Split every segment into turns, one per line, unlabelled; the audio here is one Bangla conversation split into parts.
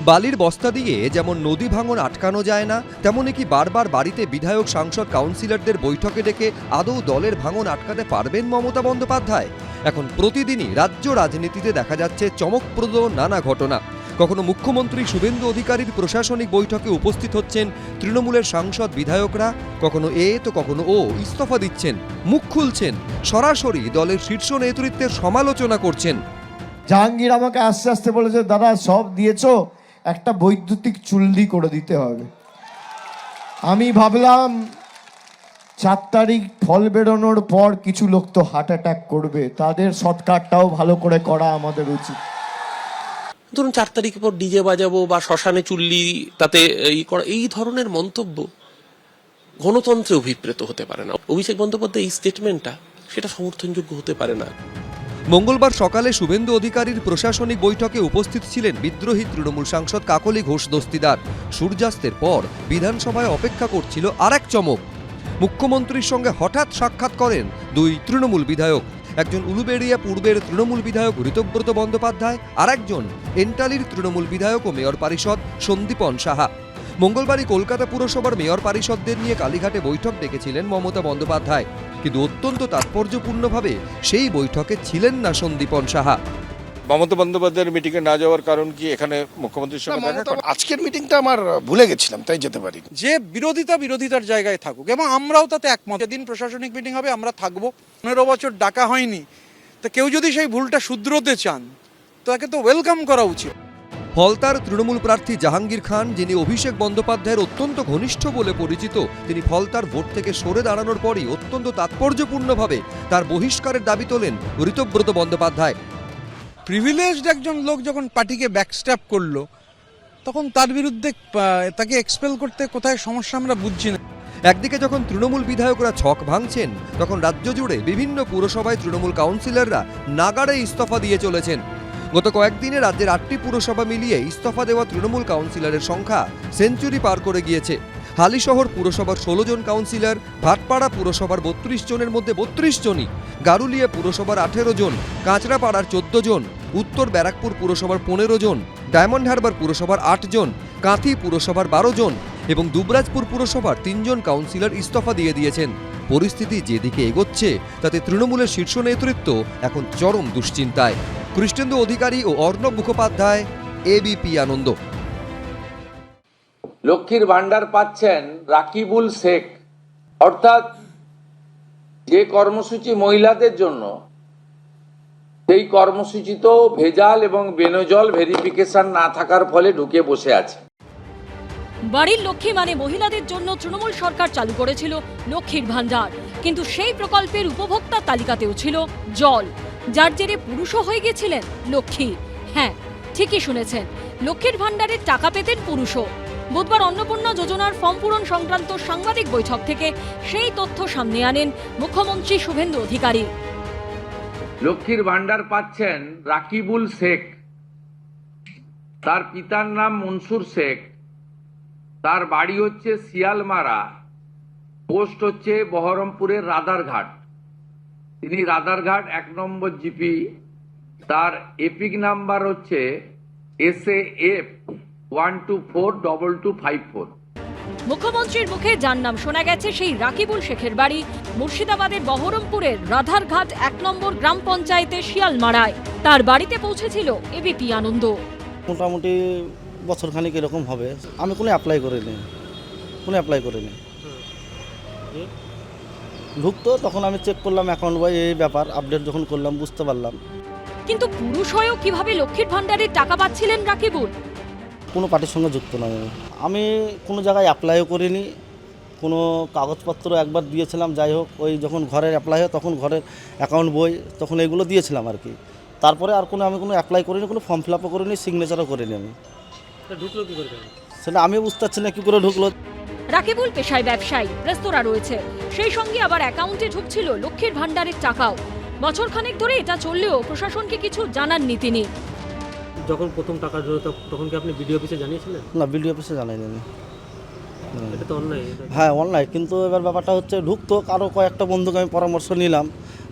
বালির বস্তা দিয়ে যেমন নদী ভাঙন আটকানো যায় না, তেমনি কি বারবার বাড়িতে বিধায়ক, সাংসদ, কাউন্সিলরদের বৈঠকে ডেকে আদৌ দলের ভাঙন আটকাতে পারবেন মমতা বন্দ্যোপাধ্যায়? এখন প্রতিদিনই রাজ্য রাজনীতিতে দেখা যাচ্ছে চমকপ্রদ নানা ঘটনা। কখনো মুখ্যমন্ত্রী শুভেন্দু অধিকারীর প্রশাসনিক বৈঠকে উপস্থিত হচ্ছেন তৃণমূলের সাংসদ, বিধায়করা, কখনো তো কখনো ইস্তফা দিচ্ছেন, মুখ খুলছেন, সরাসরি দলের শীর্ষ নেতৃত্বের সমালোচনা করছেন।
জাহাঙ্গীর আমাকে আস্তে আস্তে বলেছে, দাদা সব দিয়েছো, একটা বৈদ্যুতিক চুল্লি করে দিতে হবে। আমি ভাবলাম 4 তারিখ ফল বেরোনোর পর কিছু লোক তো হার্ট অ্যাটাক করবে, তাদের শর্টকাটটাও ভালো করে করা আমাদের উচিত।
ধরুন 4 তারিখের পর ডিজে বাজাবো বা শ্মশানে চুল্লি তাতে এই ধরনের মন্তব্য গণতন্ত্রে অভিপ্রেত হতে পারে না। অভিষেক বন্দ্যোপাধ্যায় এই স্টেটমেন্টটা সেটা সমর্থনযোগ্য হতে পারে না।
মঙ্গলবার সকালে শুভেন্দু অধিকারীর প্রশাসনিক বৈঠকে উপস্থিত ছিলেন বিদ্রোহী তৃণমূল সাংসদ কাকলি ঘোষ দস্তিদার। সূর্যাস্তের পর বিধানসভায় অপেক্ষা করছিল আরেক চমক। মুখ্যমন্ত্রীর সঙ্গে হঠাৎ সাক্ষাৎ করেন দুই তৃণমূল বিধায়ক। একজন উলুবেড়িয়া পূর্বের তৃণমূল বিধায়ক ঋতব্রত বন্দ্যোপাধ্যায়, আর একজন এন্টালির তৃণমূল বিধায়ক ও মেয়র পারিষদ সন্দীপন সাহা। মঙ্গলবারই কলকাতা পুরসভার মেয়র পারিষদদের নিয়ে কালীঘাটে বৈঠক ডেকেছিলেন মমতা বন্দ্যোপাধ্যায়, কিন্তু অত্যন্ত তাৎপর্যপূর্ণভাবে সেই বৈঠকে ছিলেন না সন্দীপন সাহা।
মমতা বন্দ্যোপাধ্যায়ের মিটিংয়ে না যাওয়ার কারণ কি? এখানে মুখ্যমন্ত্রীর সঙ্গে দেখা করা?
আজকের মিটিংটা আমার ভুলে গেছিলাম, তাই যেতে পারি।
যে বিরোধিতার জায়গায় থাকুক, এবং আমরাও তাতে একমত। যেদিন প্রশাসনিক মিটিং হবে আমরা থাকবো। 15 বছর ডাকা হয়নি, তো কেউ যদি সেই ভুলটা শুধরোতে চান তাকে তো ওয়েলকাম করা উচিত।
ফলতার তৃণমূল প্রার্থী জাহাঙ্গীর খান, যিনি অভিষেক বন্দ্যোপাধ্যায়ের অত্যন্ত ঘনিষ্ঠ বলে পরিচিত, তিনি ফলতার ভোট থেকে সরে দাঁড়ানোর পরই অত্যন্ত তাৎপর্যপূর্ণভাবে তার বহিষ্কারের দাবি তোলেন ঋতব্রত বন্দ্যোপাধ্যায়।
প্রিভিলেজড একজন লোক যখন পার্টিকে ব্যাকস্ট্যাপ করলো, তখন তার বিরুদ্ধে তাকে এক্সপেল করতে কোথায় সমস্যা আমরা বুঝছি না।
একদিকে যখন তৃণমূল বিধায়করা ছক ভাঙছেন, তখন রাজ্য জুড়ে বিভিন্ন পুরসভায় তৃণমূল কাউন্সিলররা নাগাড়ে ইস্তফা দিয়ে চলেছেন। গত কয়েকদিনে রাজ্যের 8টি পুরসভা মিলিয়ে ইস্তফা দেওয়া তৃণমূল কাউন্সিলরের সংখ্যা সেঞ্চুরি পার করে গিয়েছে। হালিশহর পুরসভার 16 জন কাউন্সিলর, ভাটপাড়া পুরসভার 32 জনের মধ্যে 32 জনই, গারুলিয়া পুরসভার 18 জন, কাঁচরাপাড়ার 14 জন, উত্তর ব্যারাকপুর পুরসভার 15 জন, ডায়মন্ড হারবার পুরসভার 8 জন, কাঁথি পুরসভার 12 জন এবং দুবরাজপুর পুরসভার 3 জন কাউন্সিলর ইস্তফা দিয়ে দিয়েছেন। পরিস্থিতি যেদিকে এগোচ্ছে তাতে তৃণমূলের শীর্ষ নেতৃত্ব এখন চরম দুশ্চিন্তায়। কৃষ্ণেন্দু অধিকারী ও অর্ণব মুখোপাধ্যায়, এবিপি আনন্দ।
লক্ষ্মীর ভান্ডার পাচ্ছেন রাকিবুল শেখ, অর্থাৎ যে কর্মসূচি মহিলাদের জন্য, সেই কর্মসূচিতেও ভেজাল এবং বেনজল ভেরিফিকেশন না থাকার ফলে ঢুকে বসে আছে।
বাড়ির লক্ষ্মী মানে মহিলাদের জন্য তৃণমূল সরকার চালু করেছিল লক্ষ্মীর ভান্ডার, কিন্তু সেই প্রকল্পের উপভোক্তার তালিকাতেও ছিল জল, যার জেরে পুরুষও হয়ে গেছিলেন লক্ষ্মী। হ্যাঁ, ঠিকই শুনেছেন, লক্ষ্মীর ভান্ডারের টাকা পেতেন পুরুষও। বুধবার অন্নপূর্ণা যোজনার ফর্ম পূরণ সংক্রান্ত সাংবাদিক বৈঠক থেকে সেই তথ্য সামনে আনেন মুখ্যমন্ত্রী শুভেন্দু অধিকারী।
লক্ষ্মীর ভান্ডার পাচ্ছেন রাকিবুল শেখ, তার পিতার নাম মনসুর শেখ, তার বাড়ি হচ্ছে শিয়ালমারা, পোস্ট হচ্ছে বহরমপুরের রাধারঘাট। তিনি রাধারঘাট 1 নম্বর জিপি, তার এপিক নাম্বার হচ্ছে SAF 1242254।
মুখ্যমন্ত্রীর মুখে যার নাম শোনা গেছে সেই রাকিবুল শেখের বাড়ি মুর্শিদাবাদের বহরমপুরের রাধারঘাট 1 নম্বর গ্রাম পঞ্চায়েতের শিয়ালমারায়। তার বাড়িতে পৌঁছেছিল এবিপি আনন্দ।
মোটামুটি বছরখানিক এরকম হবে। আমি কোনো অ্যাপ্লাই করিনি। ঢুকতো, তখন আমি চেক করলাম অ্যাকাউন্ট বই, এই ব্যাপার আপডেট যখন করলাম বুঝতে পারলাম।
কিন্তু পুরুষ হয়েও কিভাবে লক্ষ্মীর ভান্ডারের টাকা পাচ্ছিলেন রাকিবুল?
কোনো পার্টির সঙ্গে যুক্ত নয়। আমি কোনো জায়গায় অ্যাপ্লাইও করিনি, কোনো কাগজপত্র একবার দিয়েছিলাম। যাই হোক, ওই যখন ঘরের অ্যাপ্লাই হয় তখন ঘরের অ্যাকাউন্ট বই, তখন এগুলো দিয়েছিলাম আর কি। তারপরে আর আমি কোনো অ্যাপ্লাই করিনি, কোনো ফর্ম ফিল আপও করিনি, সিগনেচারও করিনি। আমি
ঢুকলো কি করে?
সেটা আমিও বুঝতে পারছি না কী করে ঢুকলো।
রাকিবুল পেশায় ব্যবসায়ী, রেস্তোরাঁ রয়েছে, সেই সঙ্গে আবার অ্যাকাউন্টে ঢুকছিল লক্ষ্মীর ভান্ডারের টাকাও। বছরখানেক ধরে এটা চললেও প্রশাসনকে কিছু জানাননি তিনি।
যখন প্রথম টাকা ঢুকলো তখন কি আপনি বিডিও অফিসে জানিয়েছিলেন?
না, বিডিও অফিসে জানাইনি আমি।
এটা তো অন্যায়।
হ্যাঁ, অনলাইন, কিন্তু এবার ব্যাপারটা হচ্ছে ঢুকতো, আরও কয়েকটা বন্ধুকে আমি পরামর্শ নিলাম,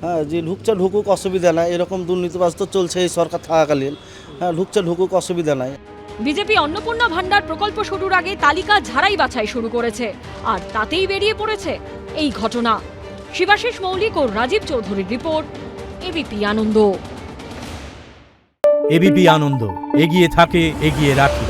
হ্যাঁ, যে ঢুকুক, অসুবিধা নাই, এরকম দুর্নীতিবাজ তো চলছে এই সরকার থাকাকালীন। হ্যাঁ, ঢুকুক, অসুবিধা নাই।
বিজেপি অন্নপূর্ণা ভান্ডার প্রকল্প শুরুর আগে তালিকা ঝাড়াই বাছাই শুরু করেছে, আর তাতেই বেরিয়ে পড়েছে এই ঘটনা। শিবাশিস মৌলিক ও রাজীব চৌধুরীর রিপোর্ট, এবিপি আনন্দ।
এবিপি আনন্দ, এগিয়ে থাকে, এগিয়ে রাখে।